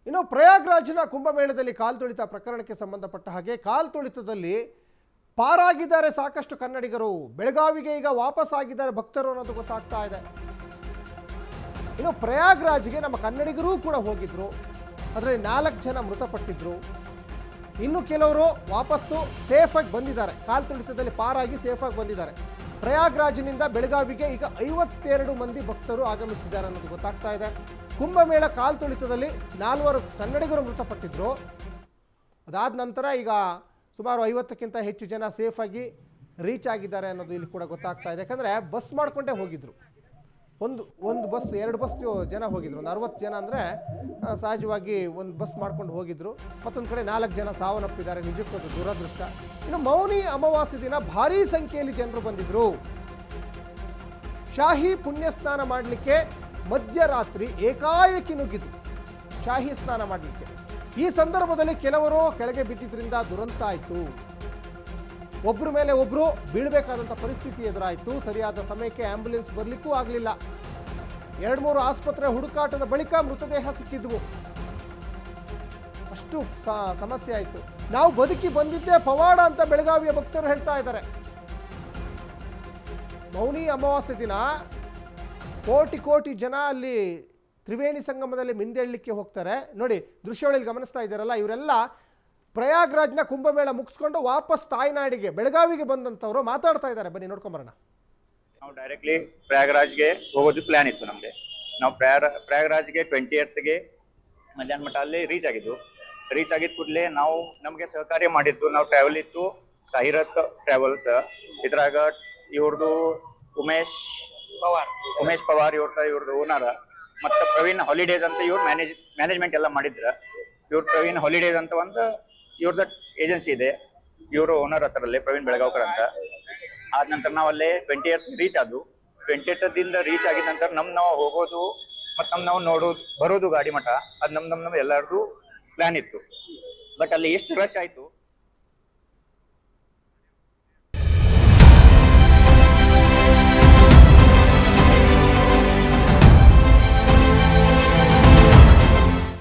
ಇನ್ನು ಪ್ರಯಾಗ್ರಾಜ್ನ ಕುಂಭಮೇಳದಲ್ಲಿ ಕಾಲ್ತುಳಿತ ಪ್ರಕರಣಕ್ಕೆ ಸಂಬಂಧಪಟ್ಟ ಹಾಗೆ ಕಾಲ್ತುಳಿತದಲ್ಲಿ ಪಾರಾಗಿದ್ದಾರೆ ಸಾಕಷ್ಟು ಕನ್ನಡಿಗರು. ಬೆಳಗಾವಿಗೆ ಈಗ ವಾಪಸ್ ಆಗಿದ್ದಾರೆ ಭಕ್ತರು ಅನ್ನೋದು ಗೊತ್ತಾಗ್ತಾ ಇದೆ. ಇನ್ನು ಪ್ರಯಾಗ್ರಾಜ್ಗೆ ನಮ್ಮ ಕನ್ನಡಿಗರೂ ಕೂಡ ಹೋಗಿದ್ರು. ಅದರಲ್ಲಿ 4 ಜನ ಮೃತಪಟ್ಟಿದ್ರು. ಇನ್ನು ಕೆಲವರು ವಾಪಸ್ಸು ಸೇಫಾಗಿ ಬಂದಿದ್ದಾರೆ. ಕಾಲ್ತುಳಿತದಲ್ಲಿ ಪಾರಾಗಿ ಸೇಫಾಗಿ ಬಂದಿದ್ದಾರೆ. ಪ್ರಯಾಗ್ರಾಜ್ನಿಂದ ಬೆಳಗಾವಿಗೆ ಈಗ 52 ಮಂದಿ ಭಕ್ತರು ಆಗಮಿಸಿದ್ದಾರೆ ಅನ್ನೋದು ಗೊತ್ತಾಗ್ತಾ ಇದೆ. ಕುಂಭಮೇಳ ಕಾಲ್ತುಳಿತದಲ್ಲಿ 4 ಕನ್ನಡಿಗರು ಮೃತಪಟ್ಟಿದ್ರು. ಅದಾದ ನಂತರ ಈಗ ಸುಮಾರು 50ಕ್ಕಿಂತ ಹೆಚ್ಚು ಜನ ಸೇಫಾಗಿ ರೀಚ್ ಆಗಿದ್ದಾರೆ ಅನ್ನೋದು ಇಲ್ಲಿ ಕೂಡ ಗೊತ್ತಾಗ್ತಾ ಇದೆ. ಯಾಕಂದರೆ ಬಸ್ ಮಾಡಿಕೊಂಡೇ ಹೋಗಿದ್ರು. ಒಂದು ಬಸ್ 2 ಬಸ್ ಜನ ಹೋಗಿದ್ರು. ಒಂದು 60 ಜನ ಅಂದರೆ ಸಹಜವಾಗಿ ಒಂದು ಬಸ್ ಮಾಡ್ಕೊಂಡು ಹೋಗಿದ್ರು. ಮತ್ತೊಂದು ಕಡೆ 4 ಜನ ಸಾವನ್ನಪ್ಪಿದ್ದಾರೆ. ನಿಜಕ್ಕೂ ಅದು ದುರದೃಷ್ಟ. ಇನ್ನು ಮೌನಿ ಅಮಾವಾಸ್ಯೆ ದಿನ ಭಾರೀ ಸಂಖ್ಯೆಯಲ್ಲಿ ಜನರು ಬಂದಿದ್ರು. ಶಾಹಿ ಪುಣ್ಯ ಸ್ನಾನ ಮಾಡಲಿಕ್ಕೆ ಮಧ್ಯರಾತ್ರಿ ಏಕಾಏಕಿ ನುಗ್ಗಿದ್ರು ಶಾಹಿ ಸ್ನಾನ ಮಾಡಲಿಕ್ಕೆ. ಈ ಸಂದರ್ಭದಲ್ಲಿ ಕೆಲವರು ಕೆಳಗೆ ಬಿದ್ದಿದ್ದರಿಂದ ದುರಂತ ಆಯಿತು. ಒಬ್ಬರ ಮೇಲೆ ಒಬ್ಬರು ಬೀಳಬೇಕಾದಂಥ ಪರಿಸ್ಥಿತಿ ಎದುರಾಯಿತು. ಸರಿಯಾದ ಸಮಯಕ್ಕೆ ಆಂಬ್ಯುಲೆನ್ಸ್ ಬರಲಿಕ್ಕೂ ಆಗಲಿಲ್ಲ. 2-3 ಆಸ್ಪತ್ರೆ ಹುಡುಕಾಟದ ಬಳಿಕ ಮೃತದೇಹ ಸಿಕ್ಕಿದ್ವು. ಅಷ್ಟು ಸಮಸ್ಯೆ ಆಯಿತು. ನಾವು ಬದುಕಿ ಬಂದಿದ್ದೇ ಪವಾಡ ಅಂತ ಬೆಳಗಾವಿಯ ಭಕ್ತರು ಹೇಳ್ತಾ ಇದ್ದಾರೆ. ಮೌನಿ ಅಮಾವಾಸ್ಯೆ ದಿನ ಕೋಟಿ ಜನ ಅಲ್ಲಿ ತ್ರಿವೇಣಿ ಸಂಗಮದಲ್ಲಿ ಮಿಂದೇಳಲಿಕ್ಕೆ ಹೋಗ್ತಾರೆ. ನೋಡಿ ದೃಶ್ಯಾವಳಿಯಲ್ಲಿ ಗಮನಿಸ್ತಾ ಇದ್ದಾರಲ್ಲ, ಇವರೆಲ್ಲ ಪ್ರಯಾಗ್ರಾಜ್ನ ಕುಂಭಮೇಳ ಮುಗಿಸ್ಕೊಂಡು ವಾಪಸ್ ತಾಯ್ನಾಡಿಗೆ ಬೆಳಗಾವಿಗೆ ಬಂದಂಥವ್ರು ಮಾತಾಡ್ತಾ ಇದ್ದಾರೆ. ಬನ್ನಿ ನೋಡ್ಕೊಂಬರೋಣ. ನಾವು ಡೈರೆಕ್ಟ್ಲಿ ಪ್ರಯಾಗ್ರಾಜ್ಗೆ ಹೋಗೋದು ಪ್ಲಾನ್ ಇತ್ತು ನಮಗೆ. ನಾವು ಪ್ರಯಾಗ್ರಾಜ್ಗೆ 20th ಮಧ್ಯಾಹ್ನ ಮಟ್ಟ ಅಲ್ಲಿ ರೀಚ್ ಆಗಿದ್ದು ಕೂಡಲೇ ನಾವು ನಮಗೆ ಸಹಕಾರ್ಯ ಮಾಡಿದ್ದು ನಾವು ಟ್ರಾವೆಲ್ ಇತ್ತು ಸಾಹಿರತ್ ಟ್ರಾವೆಲ್ಸ್. ಇದ್ರಾಗ ಇವ್ರದ್ದು ಉಮೇಶ್ ಪವಾರ್ ಇವ್ರದ್ದು ಓನರ್, ಮತ್ತು ಪ್ರವೀಣ್ ಹಾಲಿಡೇಸ್ ಅಂತ ಇವ್ರು ಮ್ಯಾನೇಜ್ಮೆಂಟ್ ಎಲ್ಲ ಮಾಡಿದ್ರ. ಇವ್ರು ಪ್ರವೀಣ್ ಹಾಲಿಡೇಸ್ ಅಂತ ಒಂದು ಇವ್ರದ್ದು ಏಜೆನ್ಸಿ ಇದೆ. ಇವರು ಓನರ್ ಹತ್ರಲ್ಲೇ ಪ್ರವೀಣ್ ಬೆಳಗಾವ್ಕರ್ ಅಂತ. ಆದ ನಂತರ ನಾವು ಅಲ್ಲೇ 20th ರೀಚ್ ಆದ್ವು. 20th ರೀಚ್ ಆಗಿದ ನಂತರ ನಾವು ಹೋಗೋದು ಮತ್ತು ನಾವು ನೋಡೋದು ಬರೋದು ಗಾಡಿ ಮಠ ಅದು ನಮ್ ಎಲ್ಲರದು ಪ್ಲಾನ್ ಇತ್ತು. ಬಟ್ ಅಲ್ಲಿ ಎಷ್ಟು ರಶ್ ಆಯ್ತು